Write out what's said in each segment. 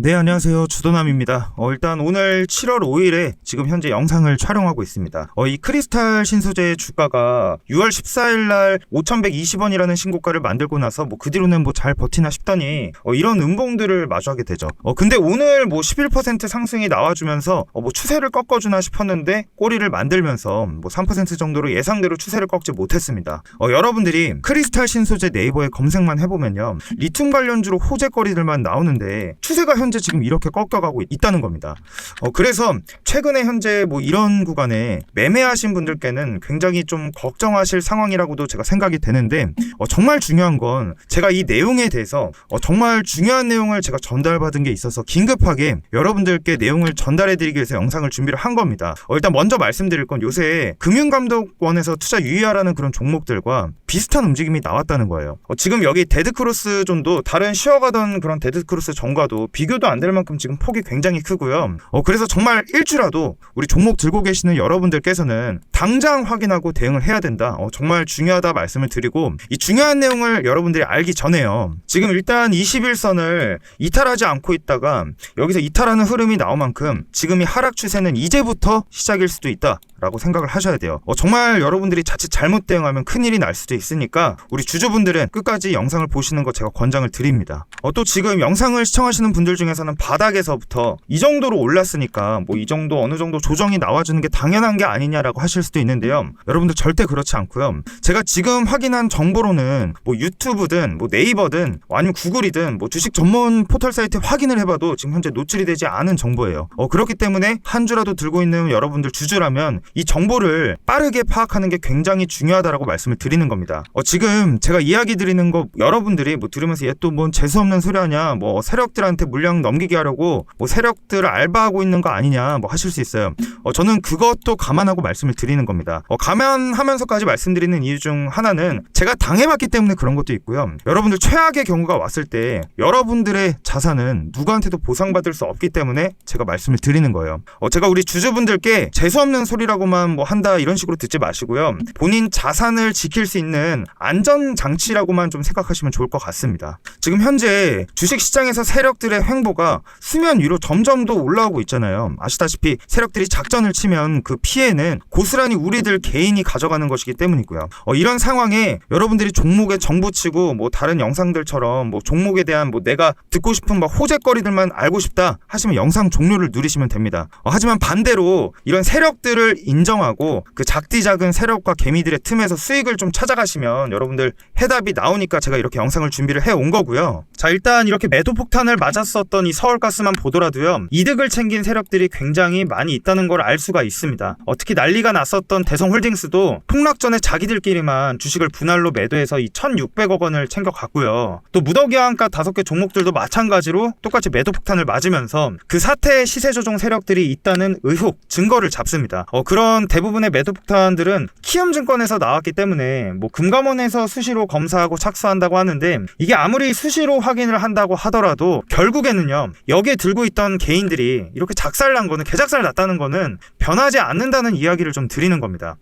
네, 안녕하세요. 주도남입니다. 일단 오늘 7월 5일에 지금 현재 영상을 촬영하고 있습니다. 이 크리스탈 신소재의 주가가 6월 14일 날 5,120원이라는 신고가를 만들고 나서 그 뒤로는 잘 버티나 싶더니 이런 음봉들을 마주하게 되죠. 근데 오늘 11% 상승이 나와주면서 추세를 꺾어주나 싶었는데 꼬리를 만들면서 3% 정도로 예상대로 추세를 꺾지 못했습니다. 여러분들이 크리스탈 신소재 네이버에 검색만 해보면요, 리튬 관련주로 호재거리들만 나오는데 추세가 현재 지금 이렇게 꺾여가고 있다는 겁니다. 그래서 최근에 현재 이런 구간에 매매하신 분들께는 굉장히 좀 걱정하실 상황이라고도 제가 생각이 되는데, 정말 중요한 건 제가 이 내용에 대해서 정말 중요한 내용을 제가 전달받은 게 있어서 긴급하게 여러분들께 내용을 전달해드리기 위해서 영상을 준비를 한 겁니다. 일단 먼저 말씀드릴 건 요새 금융감독원에서 투자 유의하라는 그런 종목들과 비슷한 움직임이 나왔다는 거예요. 지금 여기 데드크로스 존도 다른 쉬어가던 그런 데드크로스 존과도 비교도 안 될 만큼 지금 폭이 굉장히 크고요. 그래서 정말 일주라도 우리 종목 들고 계시는 여러분들께서는 당장 확인하고 대응을 해야 된다. 정말 중요하다 말씀을 드리고, 이 중요한 내용을 여러분들이 알기 전에요, 지금 일단 21선을 이탈하지 않고 있다가 여기서 이탈하는 흐름이 나올 만큼 지금 이 하락 추세는 이제부터 시작일 수도 있다 라고 생각을 하셔야 돼요. 정말 여러분들이 자칫 잘못 대응하면 큰일이 날 수도 있으니까 우리 주주분들은 끝까지 영상을 보시는 거 제가 권장을 드립니다. 또 지금 영상을 시청하시는 분들 중에서는 바닥에서부터 이 정도로 올랐으니까 이 정도 어느 정도 조정이 나와주는 게 당연한 게 아니냐라고 하실 수도 있는데요, 여러분들 절대 그렇지 않고요. 제가 지금 확인한 정보로는 유튜브든 네이버든 아니면 구글이든 주식 전문 포털 사이트 확인을 해봐도 지금 현재 노출이 되지 않은 정보예요. 그렇기 때문에 한 주라도 들고 있는 여러분들 주주라면 이 정보를 빠르게 파악하는 게 굉장히 중요하다라고 말씀을 드리는 겁니다. 지금 제가 이야기 드리는 거 여러분들이 들으면서 얘 또 뭔 재수없는 소리 하냐, 세력들한테 물량 넘기게 하려고 세력들을 알바하고 있는 거 아니냐 하실 수 있어요. 저는 그것도 감안하고 말씀을 드리는 겁니다. 감안하면서까지 말씀드리는 이유 중 하나는 제가 당해봤기 때문에 그런 것도 있고요, 여러분들 최악의 경우가 왔을 때 여러분들의 자산은 누구한테도 보상받을 수 없기 때문에 제가 말씀을 드리는 거예요. 제가 우리 주주분들께 재수없는 소리라고만 한다 이런 식으로 듣지 마시고요, 본인 자산을 지킬 수 있는 안전장치라고만 좀 생각하시면 좋을 것 같습니다. 지금 현재 주식시장에서 세력들의 횡보가 수면 위로 점점 더 올라오고 있잖아요. 아시다시피 세력들이 작전을 치면 그 피해는 고스란히 우리들 개인이 가져가는 것이기 때문이고요. 이런 상황에 여러분들이 종목에 정붙이고 다른 영상들처럼 종목에 대한 내가 듣고 싶은 호재거리들만 알고 싶다 하시면 영상 종료를 누르시면 됩니다. 하지만 반대로 이런 세력들을 인정하고 그 작디 작은 세력과 개미들의 틈에서 수익을 좀 찾아가시면 여러분들 해답이 나오니까 제가 이렇게 영상을 준비를 해온 거고요. 자, 일단 이렇게 매도 폭탄을 맞았었던 이 서울가스만 보더라도요, 이득을 챙긴 세력들이 굉장히 많이 있다는 걸 알 수가 있습니다. 특히 난리가 났었던 대성홀딩스도 폭락 전에 자기들끼리만 주식을 분할로 매도해서 이 1,600억 원을 챙겨갔고요. 또 무더기한가 5개 종목들도 마찬가지로 똑같이 매도 폭탄을 맞으면서 그 사태의 시세 조종 세력들이 있다는 의혹, 증거를 잡습니다. 그런 대부분의 매도 폭탄들은 키움증권에서 나왔기 때문에 금감원에서 수시로 검사하고 착수한다고 하는데, 이게 아무리 수시로 확인을 한다고 하더라도 결국에는요, 여기에 들고 있던 개인들이 이렇게 작살난 거는, 개작살 났다는 거는 변하지 않는다는 이야기를 좀 드리는 겁니다.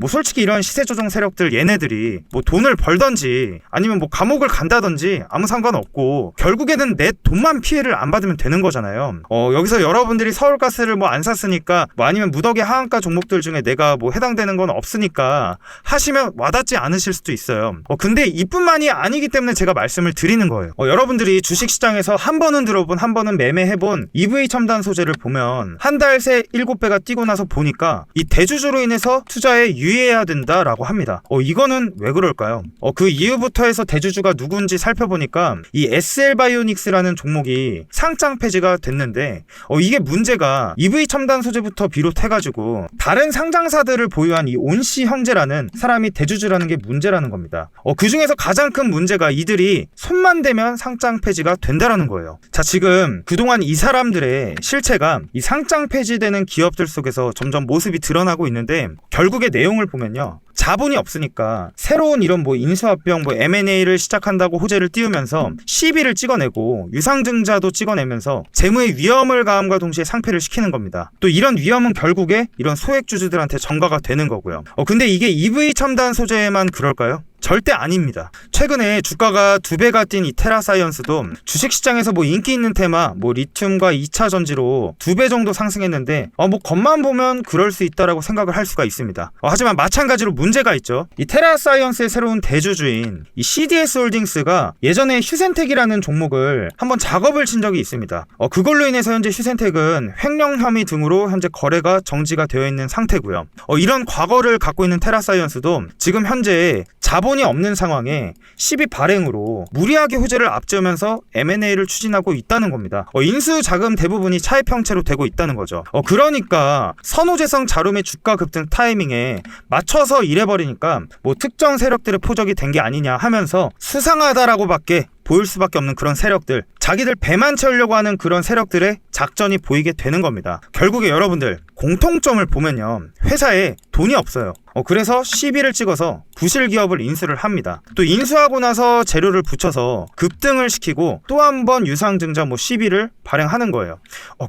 솔직히 이런 시세 조정 세력들 얘네들이 돈을 벌던지 아니면 감옥을 간다든지 아무 상관없고 결국에는 내 돈만 피해를 안 받으면 되는 거잖아요. 여기서 여러분들이 서울가스를 안 샀으니까 아니면 무더기 하한가 종목들 중에 내가 해당되는 건 없으니까 하시면 와닿지 않으실 수도 있어요. 근데 이뿐만이 아니기 때문에 제가 말씀을 드리는 거예요. 여러분들이 주식시장에서 한 번은 들어본, 한 번은 매매해본 EV 첨단 소재를 보면 한 달 새 7배가 뛰고 나서 보니까 이 대주주로 인해서 투자에 유의해야 된다라고 합니다. 이거는 왜 그럴까요? 그 이유부터 해서 대주주가 누군지 살펴보니까 이 SL바이오닉스라는 종목이 상장 폐지가 됐는데, 이게 문제가 EV 첨단 소재부터 비롯해가지고 다른 상장사들을 보유한 이 온씨 형제라는 사람이 대주주라는 게 문제라는 겁니다. 그 중에서 가장 큰 문제가 이들이 손만 대면 상장 폐지가 된다라는 거예요. 자, 지금 그동안 이 사람들의 실체가 이 상장 폐지되는 기업들 속에서 점점 모습이 드러나고 있는데, 결국의 내용을 보면요, 자본이 없으니까 새로운 이런 인수합병 M&A를 시작한다고 호재를 띄우면서 시비를 찍어내고 유상증자도 찍어내면서 재무의 위험을 가함과 동시에 상폐를 시키는 겁니다. 또 이런 위험은 결국에 이런 소액주주들한테 전가가 되는 거고요. 근데 이게 EV 첨단 소재만 그럴까요? 절대 아닙니다. 최근에 주가가 2배가 뛴 이 테라사이언스도 주식시장에서 뭐 인기 있는 테마, 뭐 리튬과 2차 전지로 2배 정도 상승했는데 뭐 겉만 보면 그럴 수 있다라고 생각을 할 수가 있습니다. 하지만 마찬가지로 문제가 있죠. 이 테라사이언스의 새로운 대주주인 이 CDS 홀딩스가 예전에 휴센텍이라는 종목을 한번 작업을 친 적이 있습니다. 그걸로 인해서 현재 휴센텍은 횡령 혐의 등으로 현재 거래가 정지가 되어 있는 상태고요. 이런 과거를 갖고 있는 테라사이언스도 지금 현재 자본이 없는 상황에 시비 발행으로 무리하게 호재를 앞지으면서 M&A를 추진하고 있다는 겁니다. 인수 자금 대부분이 차입 형태로 되고 있다는 거죠. 그러니까 선호재성 자lum의 주가 급등 타이밍에 맞춰서 이래버리니까 뭐 특정 세력들의 포적이 된 게 아니냐 하면서 수상하다라고밖에 보일 수밖에 없는 그런 세력들, 자기들 배만 채우려고 하는 그런 세력들의 작전이 보이게 되는 겁니다. 결국에 여러분들 공통점을 보면요, 회사에 돈이 없어요. 그래서 시비를 찍어서 부실 기업을 인수를 합니다. 또 인수하고 나서 재료를 붙여서 급등을 시키고 또 한 번 유상증자 시비를 발행하는 거예요.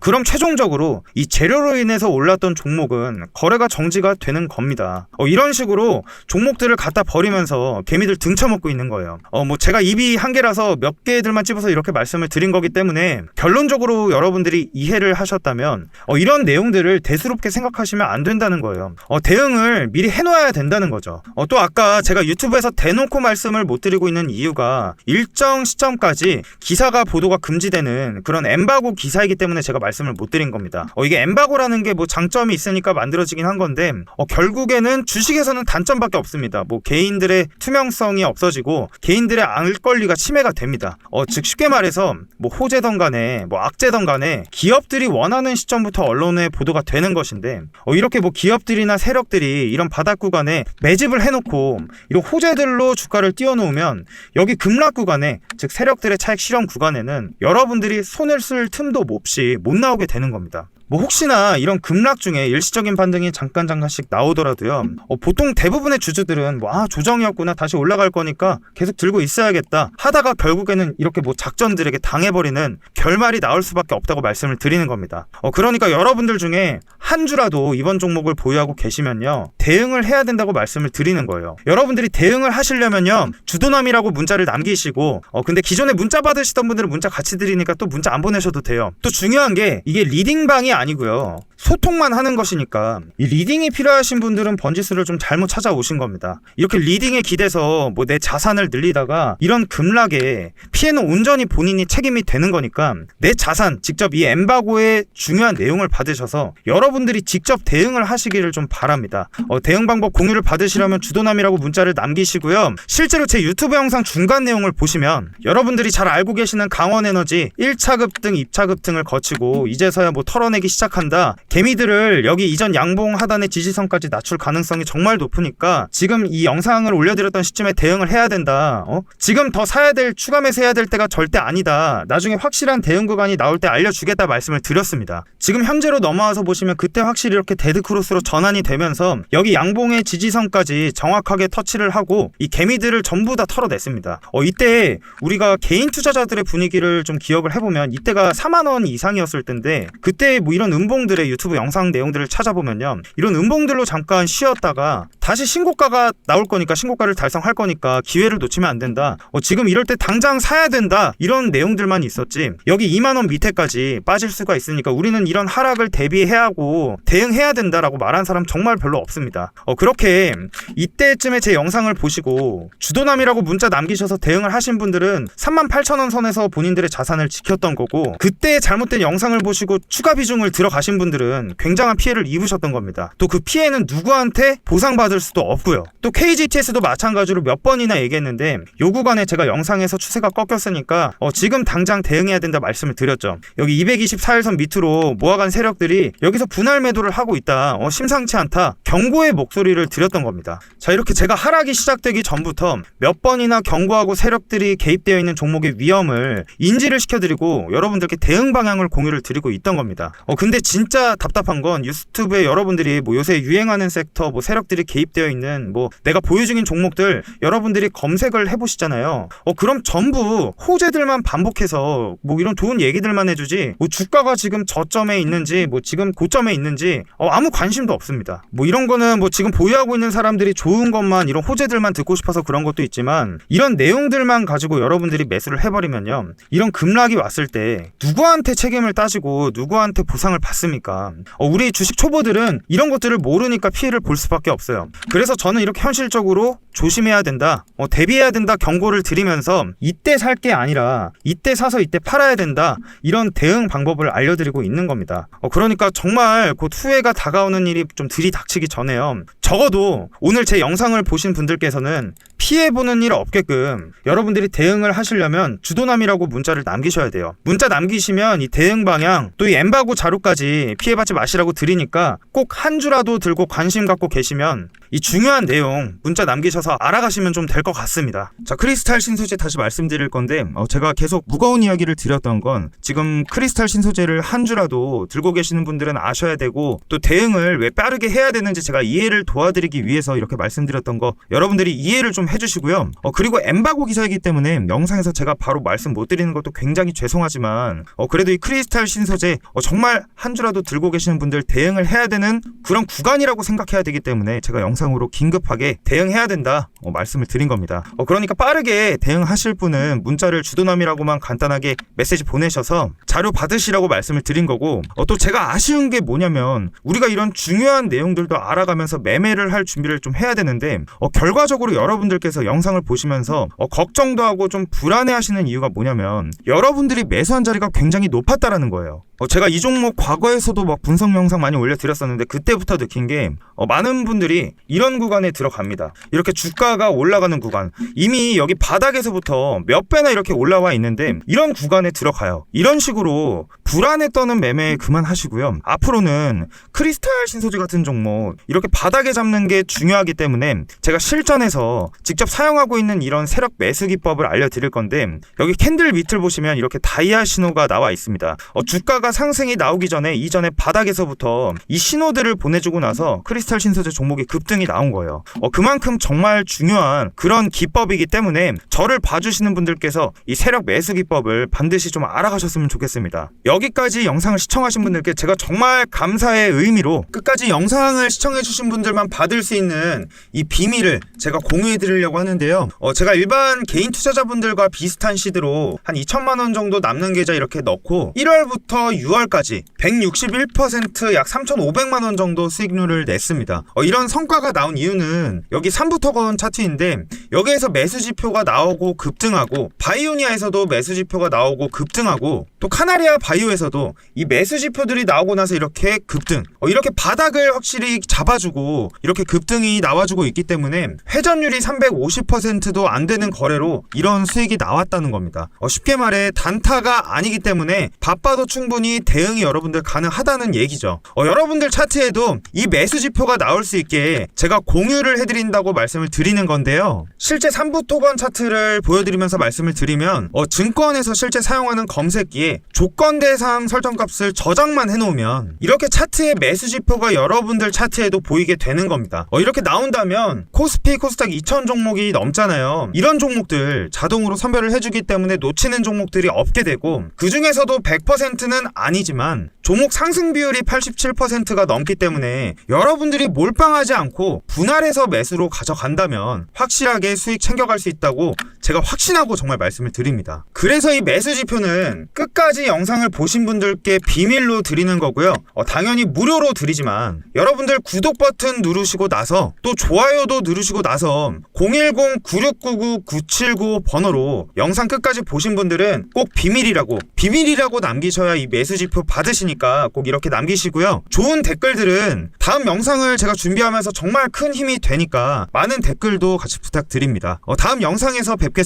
그럼 최종적으로 이 재료로 인해서 올랐던 종목은 거래가 정지가 되는 겁니다. 이런 식으로 종목들을 갖다 버리면서 개미들 등쳐먹고 있는 거예요. 제가 입이 한 개라서 몇 개들만 찝어서 이렇게 말씀을 드린 거기 때문에 결론적으로 여러분들이 이해를 하셨다면 이런 내용들을 대수롭게 생각하시면 안 된다는 거예요. 대응을 미리 해놓아야 된다는 거죠. 또 아까 제가 유튜브에서 대놓고 말씀을 못 드리고 있는 이유가 일정 시점까지 기사가 보도가 금지되는 그런 엠바고 기사이기 때문에 제가 말씀을 못 드린 겁니다. 이게 엠바고라는 게 장점이 있으니까 만들어지긴 한 건데 결국에는 주식에서는 단점밖에 없습니다. 개인들의 투명성이 없어지고 개인들의 알 권리가 침해가 됩니다. 즉 쉽게 말해서 호재던 간에 악재던 간에 기업들이 원하는 시점부터 언론에 보도가 되는 것인데 이렇게 기업들이나 세력들이 이런 바닥 구간에 매집을 해놓고 이런 호재들로 주가를 띄워놓으면 여기 급락 구간에, 즉 세력들의 차익 실현 구간에는 여러분들이 손을 쓸 틈도 없이 못 나오게 되는 겁니다. 혹시나 이런 급락 중에 일시적인 반등이 잠깐씩 나오더라도요, 보통 대부분의 주주들은 조정이었구나, 다시 올라갈 거니까 계속 들고 있어야겠다 하다가 결국에는 이렇게 작전들에게 당해버리는 결말이 나올 수밖에 없다고 말씀을 드리는 겁니다. 그러니까 여러분들 중에 한 주라도 이번 종목을 보유하고 계시면요, 대응을 해야 된다고 말씀을 드리는 거예요. 여러분들이 대응을 하시려면요, 주도남이라고 문자를 남기시고 근데 기존에 문자 받으시던 분들은 문자 같이 드리니까 또 문자 안 보내셔도 돼요. 또 중요한 게 이게 리딩방이 아니고요, 소통만 하는 것이니까 이 리딩이 필요하신 분들은 번지수를 좀 잘못 찾아오신 겁니다. 이렇게 리딩에 기대서 내 자산을 늘리다가 이런 급락에 피해는 온전히 본인이 책임이 되는 거니까 내 자산, 직접 이 엠바고의 중요한 내용을 받으셔서 여러분들이 직접 대응을 하시기를 좀 바랍니다. 대응 방법 공유를 받으시려면 주도남이라고 문자를 남기시고요. 실제로 제 유튜브 영상 중간 내용을 보시면 여러분들이 잘 알고 계시는 강원에너지 1차 급등, 2차 급등을 거치고 이제서야 털어내기 시작한다. 개미들을 여기 이전 양봉 하단의 지지선까지 낮출 가능성이 정말 높으니까 지금 이 영상을 올려드렸던 시점에 대응을 해야 된다. 지금 더 사야 될, 추가 매수해야 될 때가 절대 아니다. 나중에 확실한 대응 구간이 나올 때 알려주겠다 말씀을 드렸습니다. 지금 현재로 넘어와서 보시면 그때 확실히 이렇게 데드크로스로 전환이 되면서 여기 양봉의 지지선까지 정확하게 터치를 하고 이 개미들을 전부 다 털어냈습니다. 이때 우리가 개인 투자자들의 분위기를 좀 기억을 해보면 이때가 4만원 이상이었을 텐데 그때 이런 음봉들의 유튜브 영상 내용들을 찾아보면요, 이런 음봉들로 잠깐 쉬었다가 다시 신고가가 나올 거니까, 신고가를 달성할 거니까 기회를 놓치면 안 된다. 지금 이럴 때 당장 사야 된다, 이런 내용들만 있었지 여기 2만원 밑에까지 빠질 수가 있으니까 우리는 이런 하락을 대비해야 하고 대응해야 된다라고 말한 사람 정말 별로 없습니다. 그렇게 이때쯤에 제 영상을 보시고 주도남이라고 문자 남기셔서 대응을 하신 분들은 38,000원 선에서 본인들의 자산을 지켰던 거고, 그때 잘못된 영상을 보시고 추가 비중을 들어가신 분들은 굉장한 피해를 입으셨던 겁니다. 또 그 피해는 누구한테 보상받을 수도 없고요. 또 KGTS도 마찬가지로 몇 번이나 얘기했는데 요 구간에 제가 영상에서 추세가 꺾였으니까 지금 당장 대응해야 된다 말씀을 드렸죠. 여기 224일선 밑으로 모아간 세력들이 여기서 분할 매도를 하고 있다, 심상치 않다, 경고의 목소리를 드렸던 겁니다. 자, 이렇게 제가 하락이 시작되기 전부터 몇 번이나 경고하고 세력들이 개입되어 있는 종목의 위험을 인지를 시켜드리고 여러분들께 대응 방향을 공유를 드리고 있던 겁니다. 근데 진짜 답답한 건 유튜브에 여러분들이 뭐 요새 유행하는 섹터 뭐 세력들이 개입되어 있는 뭐 내가 보유 중인 종목들 여러분들이 검색을 해보시잖아요. 그럼 전부 호재들만 반복해서 뭐 이런 좋은 얘기들만 해주지 뭐 주가가 지금 저점에 있는지 뭐 지금 고점에 있는지 아무 관심도 없습니다. 뭐 이런 거는 뭐 지금 보유하고 있는 사람들이 좋은 것만 이런 호재들만 듣고 싶어서 그런 것도 있지만 이런 내용들만 가지고 여러분들이 매수를 해버리면요, 이런 급락이 왔을 때 누구한테 책임을 따지고 누구한테 보상을 받습니까? 우리 주식 초보들은 이런 것들을 모르니까 피해를 볼 수밖에 없어요. 그래서 저는 이렇게 현실적으로 조심해야 된다, 대비해야 된다 경고를 드리면서 이때 살 게 아니라 이때 사서 이때 팔아야 된다, 이런 대응 방법을 알려드리고 있는 겁니다. 그러니까 정말 곧 후회가 다가오는 일이 좀 들이닥치기 전에요, 적어도 오늘 제 영상을 보신 분들께서는 피해보는 일 없게끔 여러분들이 대응을 하시려면 주도남이라고 문자를 남기셔야 돼요. 문자 남기시면 이 대응 방향 또 이 엠바고 자료까지 피해받지 마시라고 드리니까 꼭 한 주라도 들고 관심 갖고 계시면 이 중요한 내용 문자 남기셔서 알아가시면 좀 될 것 같습니다. 자, 크리스탈 신소재 다시 말씀드릴 건데 제가 계속 무거운 이야기를 드렸던 건 지금 크리스탈 신소재를 한 주라도 들고 계시는 분들은 아셔야 되고 또 대응을 왜 빠르게 해야 되는지 제가 이해를 도와드리기 위해서 이렇게 말씀드렸던 거 여러분들이 이해를 좀 해주시고요. 그리고 엠바고 기사이기 때문에 영상에서 제가 바로 말씀 못 드리는 것도 굉장히 죄송하지만 그래도 이 크리스탈 신소재 정말 한 주라도 들고 계시는 분들 대응을 해야 되는 그런 구간이라고 생각해야 되기 때문에 제가 영상으로 긴급하게 대응해야 된다 말씀을 드린 겁니다. 그러니까 빠르게 대응하실 분은 문자를 주도남이라고만 간단하게 메시지 보내셔서 자료 받으시라고 말씀을 드린 거고, 또 제가 아쉬운 게 뭐냐면 우리가 이런 중요한 내용들도 알아가면서 매매를 할 준비를 좀 해야 되는데 결과적으로 여러분들께서 영상을 보시면서 걱정도 하고 좀 불안해하시는 이유가 뭐냐면 여러분들이 매수한 자리가 굉장히 높았다라는 거예요. 제가 이 종목 과거에서도 막 분석 영상 많이 올려드렸었는데 그때부터 느낀 게 많은 분들이 이런 구간에 들어갑니다. 이렇게 주가가 올라가는 구간, 이미 여기 바닥에서부터 몇 배나 이렇게 올라와 있는데 이런 구간에 들어가요. 이런 식으로 불안에 떠는 매매 그만하시고요. 앞으로는 크리스탈 신소재 같은 종목 이렇게 바닥에 잡는 게 중요하기 때문에 제가 실전에서 직접 사용하고 있는 이런 세력 매수 기법을 알려드릴 건데, 여기 캔들 밑을 보시면 이렇게 다이아 신호가 나와 있습니다. 주가가 상승이 나오기 전에 이전에 바닥에서부터 이 신호들을 보내주고 나서 크리스탈 신소재 종목이 급등이 나온 거예요. 그만큼 정말 중요한 그런 기법이기 때문에 저를 봐주시는 분들께서 이 세력 매수 기법을 반드시 좀 알아가셨으면 좋겠습니다. 여기까지 영상을 시청하신 분들께 제가 정말 감사의 의미로 끝까지 영상을 시청해주신 분들만 받을 수 있는 이 비밀을 제가 공유해드리려고 하는데요. 제가 일반 개인 투자자분들과 비슷한 시드로 한 2천만 원 정도 남는 계좌 이렇게 넣고 1월부터 6월까지 161% 약 3,500만 원 정도 수익률을 냈습니다. 이런 성과가 나온 이유는 여기 3부토건 차트인데 여기에서 매수 지표가 나오고 급등하고, 바이오니아에서도 매수 지표가 나오고 급등하고, 또 카나리아 바이오에서도 이 매수 지표들이 나오고 나서 이렇게 급등, 이렇게 바닥을 확실히 잡아주고 이렇게 급등이 나와주고 있기 때문에 회전율이 350%도 안 되는 거래로 이런 수익이 나왔다는 겁니다. 쉽게 말해 단타가 아니기 때문에 바빠도 충분히 대응이 여러분들 가능하다는 얘기죠. 여러분들 차트에도 이 매수 지표가 나올 수 있게 제가 공유를 해드린다고 말씀을 드리는 건데요. 실제 3부토건 차트를 보여드리면서 말씀을 드리면 증권에서 실제 사용하는 검색기에 조건 대상 설정값을 저장만 해놓으면 이렇게 차트의 매수 지표가 여러분들 차트에도 보이게 되는 겁니다. 이렇게 나온다면 코스피, 코스닥 2000 종목이 넘잖아요. 이런 종목들 자동으로 선별을 해주기 때문에 놓치는 종목들이 없게 되고, 그 중에서도 100%는 아니지만 종목 상승 비율이 87%가 넘기 때문에 여러분들이 몰빵하지 않고 분할해서 매수로 가져간다면 확실하게 수익 챙겨갈 수 있다고 제가 확신하고 정말 말씀을 드립니다. 그래서 이 매수 지표는 끝까지 영상을 보신 분들께 비밀로 드리는 거고요. 당연히 무료로 드리지만 여러분들 구독 버튼 누르시고 나서 또 좋아요도 누르시고 나서 010-9699-979 번호로 영상 끝까지 보신 분들은 꼭 비밀이라고 남기셔야 이 매수 지표 받으시니까 꼭 이렇게 남기시고요. 좋은 댓글들은 다음 영상을 제가 준비하면서 정말 큰 힘이 되니까 많은 댓글도 같이 부탁드립니다. 다음 영상에서 뵙겠습니다.